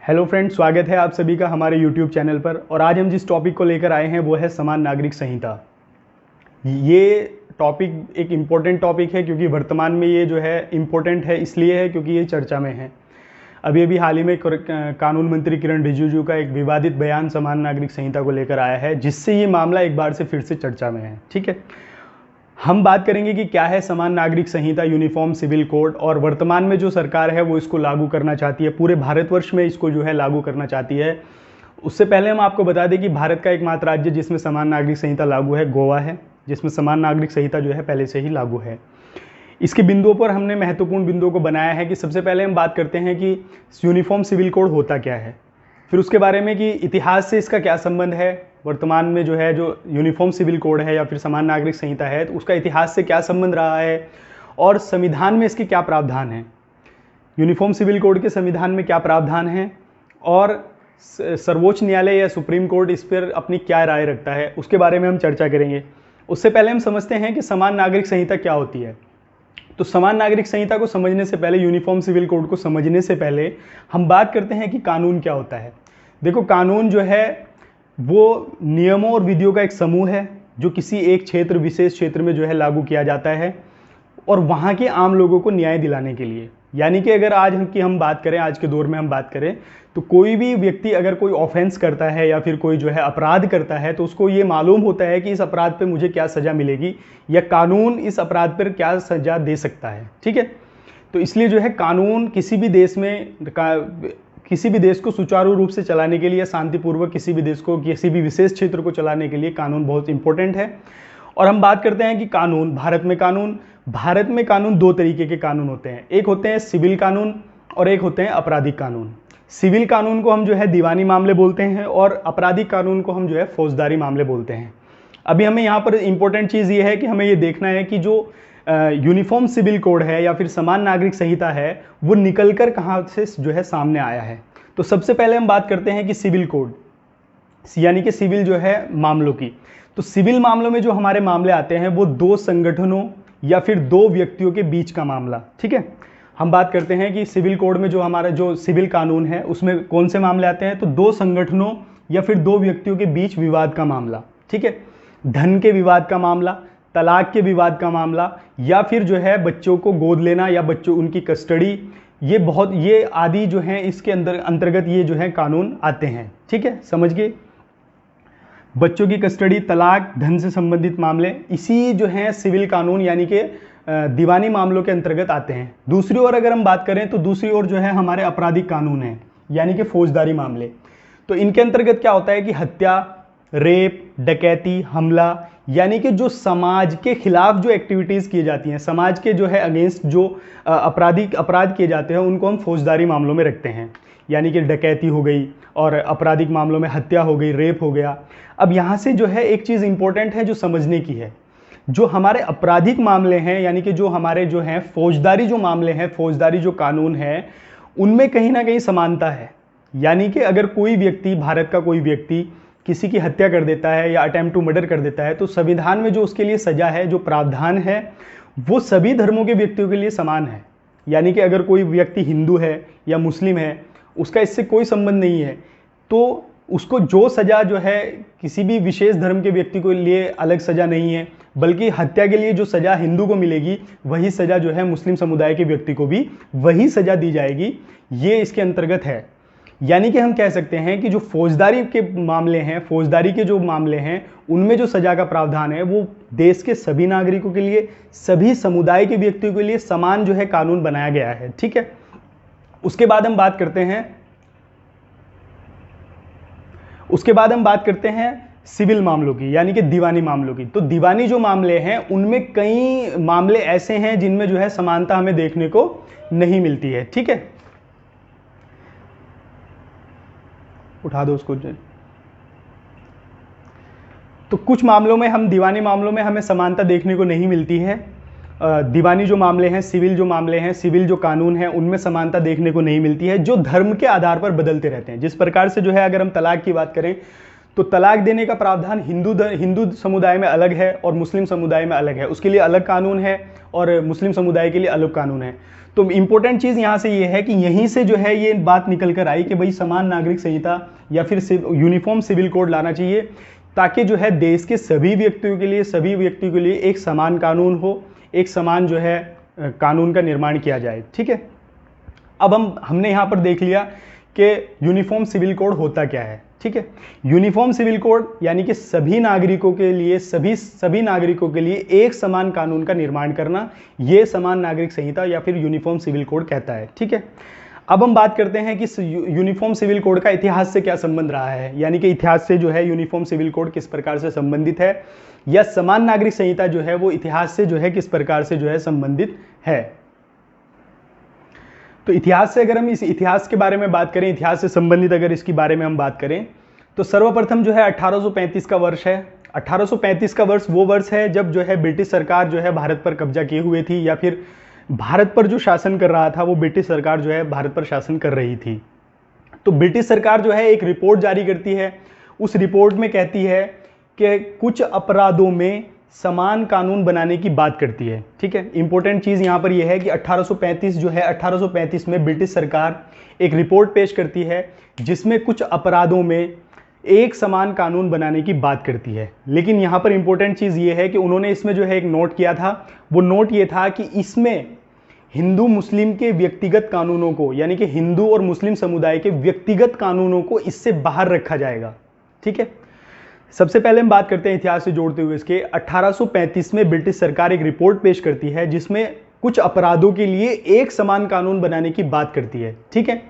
Hello friends, स्वागत है आप सभी का हमारे यूट्यूब चैनल पर। और आज हम जिस टॉपिक को लेकर आए हैं वो है समान नागरिक संहिता। ये टॉपिक एक इम्पोर्टेंट टॉपिक है क्योंकि वर्तमान में ये जो है इम्पोर्टेंट है, इसलिए है क्योंकि ये चर्चा में है। अभी अभी हाल ही में कानून मंत्री किरण रिजिजू का एक विवादित बयान समान नागरिक संहिता को लेकर आया है, जिससे ये मामला एक बार से फिर से चर्चा में है। ठीक है, हम बात करेंगे कि क्या है समान नागरिक संहिता, यूनिफॉर्म सिविल कोड, और वर्तमान में जो सरकार है वो इसको लागू करना चाहती है, पूरे भारतवर्ष में इसको जो है लागू करना चाहती है। उससे पहले हम आपको बता दें कि भारत का एकमात्र राज्य जिसमें समान नागरिक संहिता लागू है गोवा है, जिसमें समान नागरिक संहिता जो है पहले से ही लागू है। इसके बिंदुओं पर हमने महत्वपूर्ण बिंदुओं को बनाया है कि सबसे पहले हम बात करते हैं कि यूनिफॉर्म सिविल कोड होता क्या है, फिर उसके बारे में कि इतिहास से इसका क्या संबंध है, वर्तमान में जो है जो यूनिफॉर्म सिविल कोड है या फिर समान नागरिक संहिता है तो उसका इतिहास से क्या संबंध रहा है, और संविधान में इसके क्या प्रावधान हैं, यूनिफॉर्म सिविल कोड के संविधान में क्या प्रावधान हैं, और सर्वोच्च न्यायालय या सुप्रीम कोर्ट इस पर अपनी क्या राय रखता है, उसके बारे में हम चर्चा करेंगे। उससे पहले हम समझते हैं कि समान नागरिक संहिता क्या होती है। तो समान नागरिक संहिता को समझने से पहले, यूनिफॉर्म सिविल कोड को समझने से पहले हम बात करते हैं कि कानून क्या होता है। देखो, कानून जो है वो नियमों और विधियों का एक समूह है जो किसी एक क्षेत्र, विशेष क्षेत्र में जो है लागू किया जाता है और वहाँ के आम लोगों को न्याय दिलाने के लिए। यानी कि अगर आज हम बात करें, आज के दौर में हम बात करें तो कोई भी व्यक्ति अगर कोई ऑफेंस करता है या फिर कोई जो है अपराध करता है तो उसको ये मालूम होता है कि इस अपराध पे मुझे क्या सज़ा मिलेगी या कानून इस अपराध पर क्या सज़ा दे सकता है। ठीक है, तो इसलिए जो है कानून किसी भी देश में किसी भी देश को सुचारू रूप से चलाने के लिए, शांतिपूर्वक किसी भी देश को, किसी भी विशेष क्षेत्र को चलाने के लिए कानून बहुत इंपॉर्टेंट है। और हम बात करते हैं कि कानून, भारत में कानून दो तरीके के कानून होते हैं। एक होते हैं सिविल कानून और एक होते हैं आपराधिक कानून। सिविल कानून को हम जो है दीवानी मामले बोलते हैं और आपराधिक कानून को हम जो है फौजदारी मामले बोलते हैं। अभी हमें यहाँ पर इंपॉर्टेंट चीज़ ये है कि हमें ये देखना है कि जो यूनिफॉर्म सिविल कोड है या फिर समान नागरिक संहिता है वो निकलकर कहाँ से जो है सामने आया है। तो सबसे पहले हम बात करते हैं कि सिविल कोड, यानी कि सिविल जो है मामलों की। तो सिविल मामलों में जो हमारे मामले आते हैं वो दो संगठनों या फिर दो व्यक्तियों के बीच का मामला। ठीक है, हम बात करते हैं कि सिविल कोड में जो हमारा जो सिविल कानून है उसमें कौन से मामले आते हैं, तो दो संगठनों या फिर दो व्यक्तियों के बीच विवाद का मामला। ठीक है, धन के विवाद का मामला, तलाक के विवाद का मामला, या फिर जो है बच्चों को गोद लेना या बच्चों उनकी कस्टडी, ये आदि जो हैं इसके अंतर्गत ये जो है कानून आते हैं। ठीक है, समझ गए, बच्चों की कस्टडी, तलाक, धन से संबंधित मामले इसी जो हैं सिविल कानून यानी कि दीवानी मामलों के अंतर्गत आते हैं। दूसरी ओर अगर हम बात करें तो दूसरी ओर जो है हमारे आपराधिक कानून हैं यानी कि फौजदारी मामले। तो इनके अंतर्गत क्या होता है कि हत्या, रेप, डकैती, हमला, यानी कि जो समाज के खिलाफ जो एक्टिविटीज़ की जाती हैं, समाज के जो है अगेंस्ट जो अपराध किए जाते हैं उनको हम फौजदारी मामलों में रखते हैं। यानी कि डकैती हो गई और आपराधिक मामलों में हत्या हो गई, रेप हो गया। अब यहाँ से जो है एक चीज़ इंपॉर्टेंट है जो समझने की है, जो हमारे आपराधिक मामले हैं यानी कि जो हमारे जो हैं फौजदारी जो मामले हैं, फौजदारी जो कानून है उनमें कहीं ना कहीं समानता है। यानी कि अगर कोई व्यक्ति, भारत का कोई व्यक्ति किसी की हत्या कर देता है या अटेम्प्ट टू मर्डर कर देता है तो संविधान में जो उसके लिए सजा है, जो प्रावधान है, वो सभी धर्मों के व्यक्तियों के लिए समान है। यानी कि अगर कोई व्यक्ति हिंदू है या मुस्लिम है, उसका इससे कोई संबंध नहीं है, तो उसको जो सजा जो है किसी भी विशेष धर्म के व्यक्ति को लिए अलग सजा नहीं है, बल्कि हत्या के लिए जो सजा हिंदू को मिलेगी वही सजा जो है मुस्लिम समुदाय के व्यक्ति को भी वही सजा दी जाएगी। ये इसके अंतर्गत है। यानी कि हम कह सकते हैं कि जो फौजदारी के मामले हैं, फौजदारी के जो मामले हैं उनमें जो सजा का प्रावधान है वो देश के सभी नागरिकों के लिए, सभी समुदाय के व्यक्तियों के लिए समान जो है कानून बनाया गया है। ठीक है, उसके बाद हम बात करते हैं सिविल मामलों की यानी कि दीवानी मामलों की। तो दीवानी जो मामले हैं उनमें कई मामले ऐसे हैं जिनमें जो है समानता हमें देखने को नहीं मिलती है। ठीक है, उठा दो उसको। तो कुछ मामलों में हम दीवानी मामलों में हमें समानता देखने को नहीं मिलती है। दीवानी जो मामले हैं, सिविल जो मामले हैं, सिविल जो कानून हैं उनमें समानता देखने को नहीं मिलती है, जो धर्म के आधार पर बदलते रहते हैं। जिस प्रकार से जो है अगर हम तलाक की बात करें तो तलाक देने का प्रावधान हिंदू समुदाय में अलग है और मुस्लिम समुदाय में अलग है, उसके लिए अलग कानून है और मुस्लिम समुदाय के लिए अलग कानून है। तो इंपॉर्टेंट चीज़ यहाँ से ये है कि यहीं से जो है ये बात निकल कर आई कि भाई समान नागरिक संहिता या फिर यूनिफॉर्म सिविल कोड लाना चाहिए, ताकि जो है देश के सभी व्यक्तियों के लिए एक समान कानून हो, एक समान जो है कानून का निर्माण किया जाए। ठीक है, अब हमने यहाँ पर देख लिया कि यूनिफॉर्म सिविल कोड होता क्या है। ठीक है, यूनिफॉर्म सिविल कोड यानी कि सभी नागरिकों के लिए एक समान कानून का निर्माण करना, ये समान नागरिक संहिता या फिर यूनिफॉर्म सिविल कोड कहता है। ठीक है, अब हम बात करते हैं कि यूनिफॉर्म सिविल कोड का इतिहास से क्या संबंध रहा है, यानी कि इतिहास से जो है यूनिफॉर्म सिविल कोड किस प्रकार से संबंधित है, या समान नागरिक संहिता जो है वो इतिहास से जो है किस प्रकार से जो है संबंधित है। तो इतिहास से अगर हम इस इतिहास के बारे में बात करें, इतिहास से संबंधित अगर इसके बारे में हम बात करें, तो सर्वप्रथम जो है 1835 का वर्ष है। 1835 का वर्ष वो वर्ष है जब जो है ब्रिटिश सरकार जो है भारत पर कब्जा किए हुए थी, या फिर भारत पर जो शासन कर रहा था वो ब्रिटिश सरकार जो है भारत पर शासन कर रही थी। तो ब्रिटिश सरकार जो है एक रिपोर्ट जारी करती है, उस रिपोर्ट में कहती है कि कुछ अपराधों में समान कानून बनाने की बात करती है। ठीक है, इंपॉर्टेंट चीज़ यहाँ पर यह है कि 1835 में ब्रिटिश सरकार एक रिपोर्ट पेश करती है जिसमें कुछ अपराधों में एक समान कानून बनाने की बात करती है। लेकिन यहाँ पर इंपॉर्टेंट चीज़ ये है कि उन्होंने इसमें जो है एक नोट किया था, वो नोट ये था कि इसमें हिंदू मुस्लिम के व्यक्तिगत कानूनों को, यानी कि हिंदू और मुस्लिम समुदाय के व्यक्तिगत कानूनों को इससे बाहर रखा जाएगा। ठीक है, सबसे पहले हम बात करते हैं इतिहास से जोड़ते हुए इसके। 1835 में ब्रिटिश सरकार एक रिपोर्ट पेश करती है जिसमें कुछ अपराधों के लिए एक समान कानून बनाने की बात करती है। ठीक है,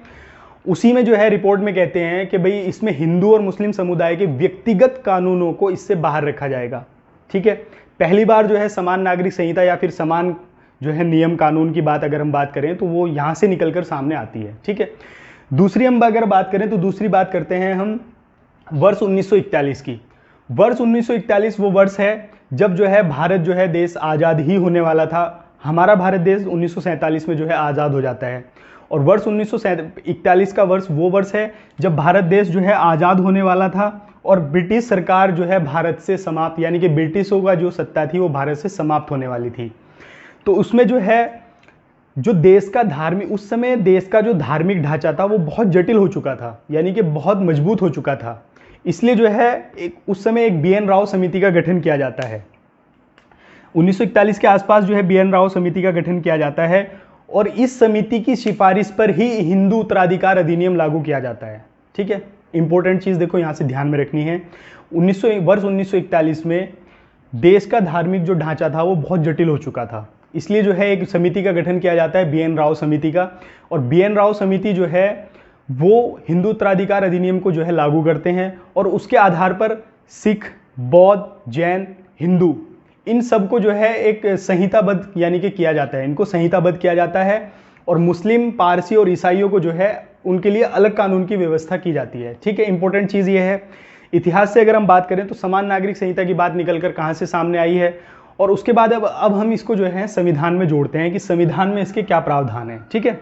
उसी में जो है रिपोर्ट में कहते हैं कि भाई इसमें हिंदू और मुस्लिम समुदाय के व्यक्तिगत कानूनों को इससे बाहर रखा जाएगा। ठीक है, पहली बार जो है समान नागरिक संहिता या फिर समान जो है नियम कानून की बात अगर हम बात करें तो वो यहाँ से निकलकर सामने आती है। ठीक है, दूसरी हम अगर बात करें तो दूसरी बात करते हैं हम वर्ष 1941 की। वर्ष 1941 वो वर्ष है जब जो है भारत जो है देश आज़ाद ही होने वाला था। हमारा भारत देश 1947 में जो है आज़ाद हो जाता है, और वर्ष 1941 का वर्ष वो वर्ष है जब भारत देश जो है आज़ाद होने वाला था और ब्रिटिश सरकार जो है भारत से समाप्त, यानी कि ब्रिटिशों का जो सत्ता थी वो भारत से समाप्त होने वाली थी। तो उसमें जो है जो देश का धार्मिक, उस समय देश का जो धार्मिक ढांचा था वो बहुत जटिल हो चुका था, यानी कि बहुत मजबूत हो चुका था। इसलिए जो है उस समय एक BN राव समिति का गठन किया जाता है। 1941 के आसपास जो है BN राव समिति का गठन किया जाता है, और इस समिति की सिफारिश पर ही हिंदू उत्तराधिकार अधिनियम लागू किया जाता है। ठीक है, इंपॉर्टेंट चीज़ देखो यहाँ से ध्यान में रखनी है। वर्ष 1941 में देश का धार्मिक जो ढांचा था वो बहुत जटिल हो चुका था, इसलिए जो है एक समिति का गठन किया जाता है BN राव समिति का, और BN राव समिति जो है वो हिंदू उत्तराधिकार अधिनियम को जो है लागू करते हैं, और उसके आधार पर सिख, बौद्ध, जैन, हिंदू इन सब को जो है एक संहिताबद्ध यानी कि किया जाता है, इनको संहिताबद्ध किया जाता है, और मुस्लिम, पारसी और ईसाइयों को जो है उनके लिए अलग कानून की व्यवस्था की जाती है। ठीक है, इंपॉर्टेंट चीज़ ये है। इतिहास से अगर हम बात करें तो समान नागरिक संहिता की बात निकलकर कहाँ से सामने आई है, और उसके बाद अब हम इसको जो है संविधान में जोड़ते हैं कि संविधान में इसके क्या प्रावधान है। ठीक है,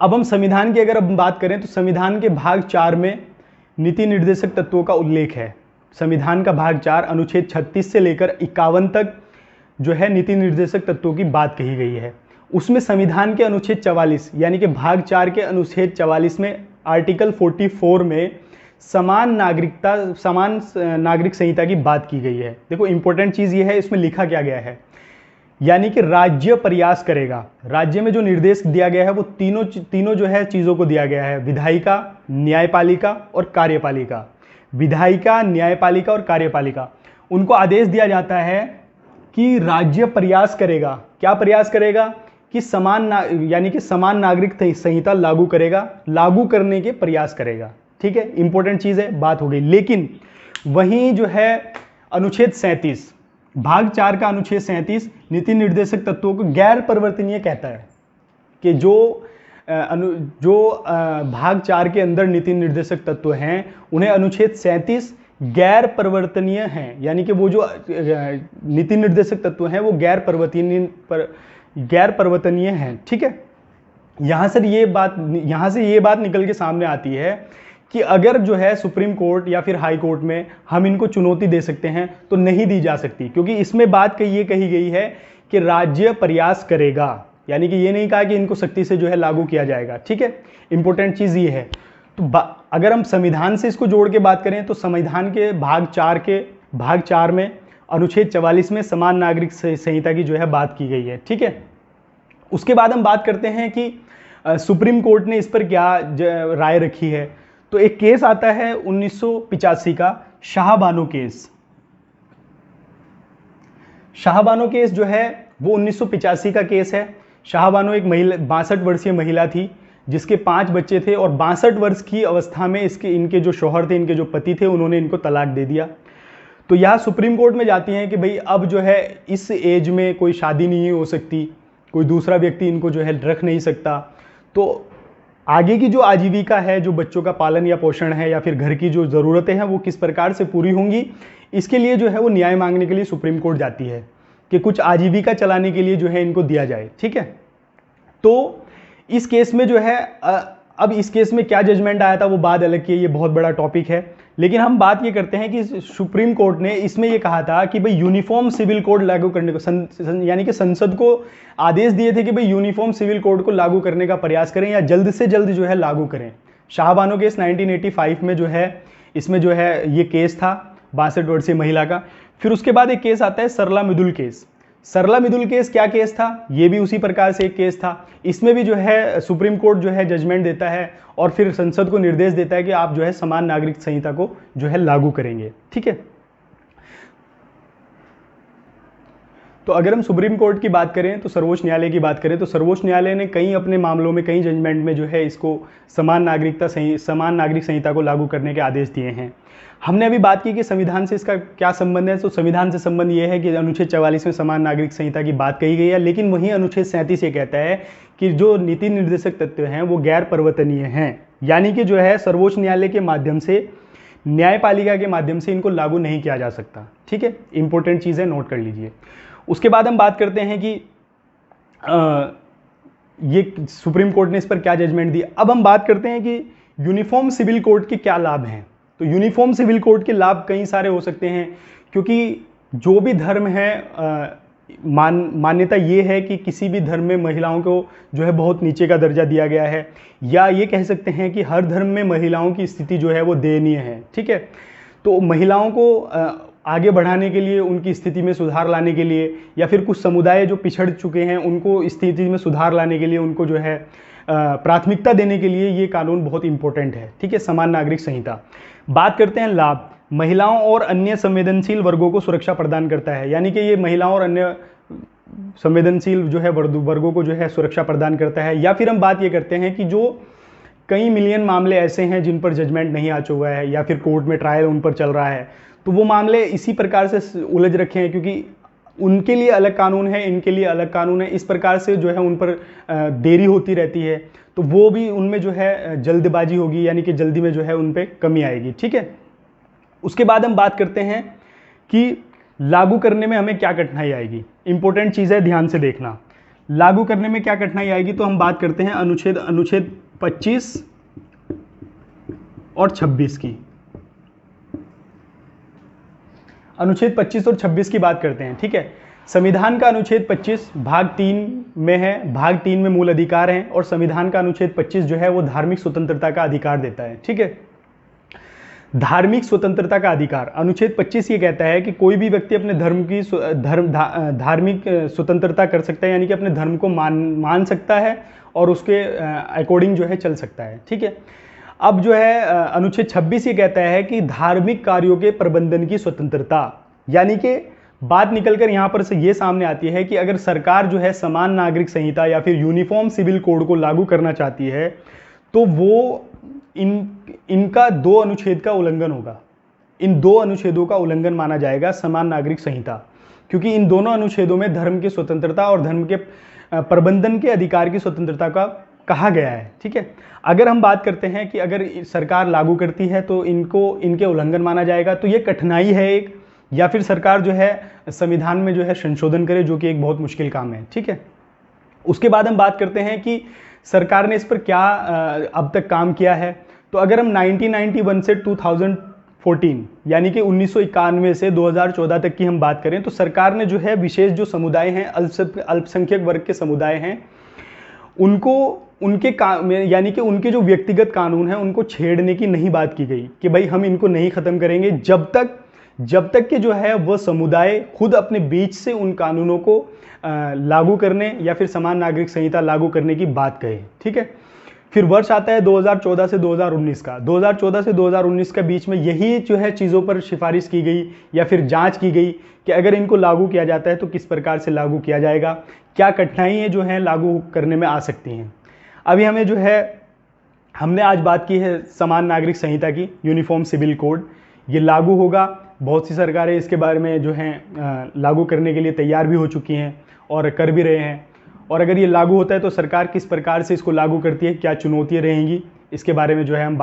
अब हम संविधान की अगर अब बात करें तो संविधान के भाग 4 में नीति निर्देशक तत्वों का उल्लेख है। संविधान का भाग 4 अनुच्छेद 36 से लेकर 51 तक जो है नीति निर्देशक तत्वों की बात कही गई है। उसमें संविधान के अनुच्छेद 44 यानी कि भाग 4 के अनुच्छेद 44 में आर्टिकल 44 में समान नागरिक संहिता की बात की गई है। देखो इंपॉर्टेंट चीज़ ये है, इसमें लिखा क्या गया है, यानी कि राज्य प्रयास करेगा। राज्य में जो निर्देश दिया गया है वो तीनों जो है चीज़ों को दिया गया है, विधायिका, न्यायपालिका और कार्यपालिका। विधायिका, न्यायपालिका और कार्यपालिका, उनको आदेश दिया जाता है कि राज्य प्रयास करेगा। क्या प्रयास करेगा? कि यानी कि समान नागरिक संहिता लागू करेगा, लागू करने के प्रयास करेगा। ठीक है, इंपॉर्टेंट चीज़ है, बात हो गई। लेकिन वहीं जो है अनुच्छेद 37 भाग 4 का अनुच्छेद 37 नीति निर्देशक तत्वों को गैर परिवर्तनीय कहता है कि जो भाग 4 के अंदर नीति निर्देशक तत्व हैं उन्हें अनुच्छेद 37 गैर परिवर्तनीय हैं, यानी कि वो जो नीति निर्देशक तत्व हैं वो गैर परिवर्तनीय हैं। ठीक है, यहाँ से ये बात निकल के सामने आती है कि अगर जो है सुप्रीम कोर्ट या फिर हाई कोर्ट में हम इनको चुनौती दे सकते हैं तो नहीं दी जा सकती, क्योंकि इसमें बात ये कही गई है कि राज्य प्रयास करेगा, यानी कि ये नहीं कहा कि इनको सख्ती से जो है लागू किया जाएगा। ठीक है, इंपॉर्टेंट चीज ये है। तो अगर हम संविधान से इसको जोड़ के बात करें तो संविधान के भाग 4 में अनुच्छेद 44 में समान नागरिक संहिता की जो है बात की गई है। ठीक है, उसके बाद हम बात करते हैं कि सुप्रीम कोर्ट ने इस पर क्या राय रखी है। तो एक केस आता है 1985 का शाहबानो केस। शाहबानो केस जो है वो 1985 का केस है। शाहबानो एक महिला 62 वर्षीय महिला थी जिसके 5 बच्चे थे और 62 वर्ष की अवस्था में इनके जो शौहर थे, इनके जो पति थे, उन्होंने इनको तलाक दे दिया। तो यह सुप्रीम कोर्ट में जाती हैं कि भाई अब जो है इस एज में कोई शादी नहीं हो सकती, कोई दूसरा व्यक्ति इनको जो है रख नहीं सकता। तो आगे की जो आजीविका है, जो बच्चों का पालन या पोषण है या फिर घर की जो ज़रूरतें हैं वो किस प्रकार से पूरी होंगी, इसके लिए जो है वो न्याय मांगने के लिए सुप्रीम कोर्ट जाती है कि कुछ आजीविका चलाने के लिए जो है इनको दिया जाए। ठीक है, तो इस केस में जो है अब इस केस में क्या जजमेंट आया था वो बात अलग की है, ये बहुत बड़ा टॉपिक है। लेकिन हम बात ये करते हैं कि सुप्रीम कोर्ट ने इसमें ये कहा था कि भाई यूनिफॉर्म सिविल कोड लागू करने को यानी कि संसद को आदेश दिए थे कि भाई यूनिफॉर्म सिविल कोड को लागू करने का प्रयास करें या जल्द से जल्द जो है लागू करें। शाहबानो केस 1985 में जो है इसमें जो है ये केस था 62 वर्षीय महिला का। फिर उसके बाद एक केस आता है सरला मिदुल केस। सरला मिदुल केस क्या केस था, ये भी उसी प्रकार से एक केस था। इसमें भी जो है सुप्रीम कोर्ट जो है जजमेंट देता है और फिर संसद को निर्देश देता है कि आप जो है समान नागरिक संहिता को जो है लागू करेंगे। ठीक है, तो अगर हम सुप्रीम कोर्ट की बात करें तो सर्वोच्च न्यायालय की बात करें तो सर्वोच्च न्यायालय ने कई अपने मामलों में कई जजमेंट में जो है इसको समान नागरिक संहिता को लागू करने के आदेश दिए हैं। हमने अभी बात की कि संविधान से इसका क्या संबंध है। तो संविधान से संबंध ये है कि अनुच्छेद 44 में समान नागरिक संहिता की बात कही गई है, लेकिन वहीं अनुच्छेद 37 ये कहता है कि जो नीति निर्देशक तत्व हैं वो गैर परिवर्तनीय हैं, यानी कि जो है सर्वोच्च न्यायालय के माध्यम से, न्यायपालिका के माध्यम से इनको लागू नहीं किया जा सकता। ठीक है, इंपॉर्टेंट चीज़ है, नोट कर लीजिए। उसके बाद हम बात करते हैं कि ये सुप्रीम कोर्ट ने इस पर क्या जजमेंट दी। अब हम बात करते हैं कि यूनिफॉर्म सिविल कोड के क्या लाभ हैं। तो यूनिफॉर्म सिविल कोड के लाभ कई सारे हो सकते हैं, क्योंकि जो भी धर्म है मान्यता ये है कि किसी भी धर्म में महिलाओं को जो है बहुत नीचे का दर्जा दिया गया है, या ये कह सकते हैं कि हर धर्म में महिलाओं की स्थिति जो है वो दयनीय है। ठीक है, तो महिलाओं को आगे बढ़ाने के लिए, उनकी स्थिति में सुधार लाने के लिए, या फिर कुछ समुदाय जो पिछड़ चुके हैं उनको स्थिति में सुधार लाने के लिए, उनको जो है प्राथमिकता देने के लिए ये कानून बहुत इंपॉर्टेंट है। ठीक है, समान नागरिक संहिता। बात करते हैं लाभ। महिलाओं और अन्य संवेदनशील वर्गों को सुरक्षा प्रदान करता है, यानी कि ये महिलाओं और अन्य संवेदनशील जो है वर्गों को जो है सुरक्षा प्रदान करता है। या फिर हम बात ये करते हैं कि जो कई मिलियन मामले ऐसे हैं जिन पर जजमेंट नहीं आ चुका है या फिर कोर्ट में ट्रायल उन पर चल रहा है, तो वो मामले इसी प्रकार से उलझ रखे हैं, क्योंकि उनके लिए अलग कानून है, इनके लिए अलग कानून है, इस प्रकार से जो है उन पर देरी होती रहती है। तो वो भी उनमें जो है जल्दबाजी होगी, यानी कि जल्दी में जो है उन पर कमी आएगी। ठीक है, उसके बाद हम बात करते हैं कि लागू करने में हमें क्या कठिनाई आएगी। इंपॉर्टेंट चीज़ है, ध्यान से देखना। लागू करने में क्या कठिनाई आएगी, तो हम बात करते हैं अनुच्छेद 25 और 26 की। अनुच्छेद 25 और 26 की बात करते हैं। ठीक है, संविधान का अनुच्छेद 25 भाग 3 में है, भाग 3 में मूल अधिकार हैं, और संविधान का अनुच्छेद 25 जो है वो धार्मिक स्वतंत्रता का अधिकार देता है। ठीक है, धार्मिक स्वतंत्रता का अधिकार, अनुच्छेद 25 ये कहता है कि कोई भी व्यक्ति अपने धर्म की धार्मिक स्वतंत्रता कर सकता है, यानी कि अपने धर्म को मान सकता है और उसके अकॉर्डिंग जो है चल सकता है। ठीक है, अब जो है अनुच्छेद 26 ये कहता है कि धार्मिक कार्यों के प्रबंधन की स्वतंत्रता, यानी कि बात निकलकर यहाँ पर से ये सामने आती है कि अगर सरकार जो है समान नागरिक संहिता या फिर यूनिफॉर्म सिविल कोड को लागू करना चाहती है तो वो इनका 2 अनुच्छेद का उल्लंघन होगा। इन 2 अनुच्छेदों का उल्लंघन माना जाएगा समान नागरिक संहिता, क्योंकि इन दोनों अनुच्छेदों में धर्म की स्वतंत्रता और धर्म के प्रबंधन के अधिकार की स्वतंत्रता का कहा गया है। ठीक है, अगर हम बात करते हैं कि अगर सरकार लागू करती है तो इनके उल्लंघन माना जाएगा, तो ये कठिनाई है एक, या फिर सरकार जो है संविधान में जो है संशोधन करे, जो कि एक बहुत मुश्किल काम है। ठीक है, उसके बाद हम बात करते हैं कि सरकार ने इस पर क्या अब तक काम किया है। तो अगर हम 1991 से 2014 यानी कि 1991 से 2014 तक की हम बात करें, तो सरकार ने जो है विशेष जो समुदाय हैं, अल्पसंख्यक वर्ग के समुदाय हैं, उनको यानी कि उनके जो व्यक्तिगत कानून हैं उनको छेड़ने की नहीं बात की गई कि भाई हम इनको नहीं ख़त्म करेंगे जब तक कि जो है वह समुदाय खुद अपने बीच से उन कानूनों को लागू करने या फिर समान नागरिक संहिता लागू करने की बात कहे। ठीक है, फिर वर्ष आता है 2014 से 2019 का। 2014 से 2019 के बीच में यही जो है चीज़ों पर सिफारिश की गई या फिर जांच की गई कि अगर इनको लागू किया जाता है तो किस प्रकार से लागू किया जाएगा, क्या कठिनाइयाँ जो हैं लागू करने में आ सकती हैं। अभी हमें जो है, हमने आज बात की है समान नागरिक संहिता की, यूनिफॉर्म सिविल कोड, ये लागू होगा। बहुत सी सरकारें इसके बारे में जो हैं लागू करने के लिए तैयार भी हो चुकी हैं और कर भी रहे हैं। और अगर ये लागू होता है तो सरकार किस प्रकार से इसको लागू करती है, क्या चुनौतियाँ रहेंगी, इसके बारे में जो है हम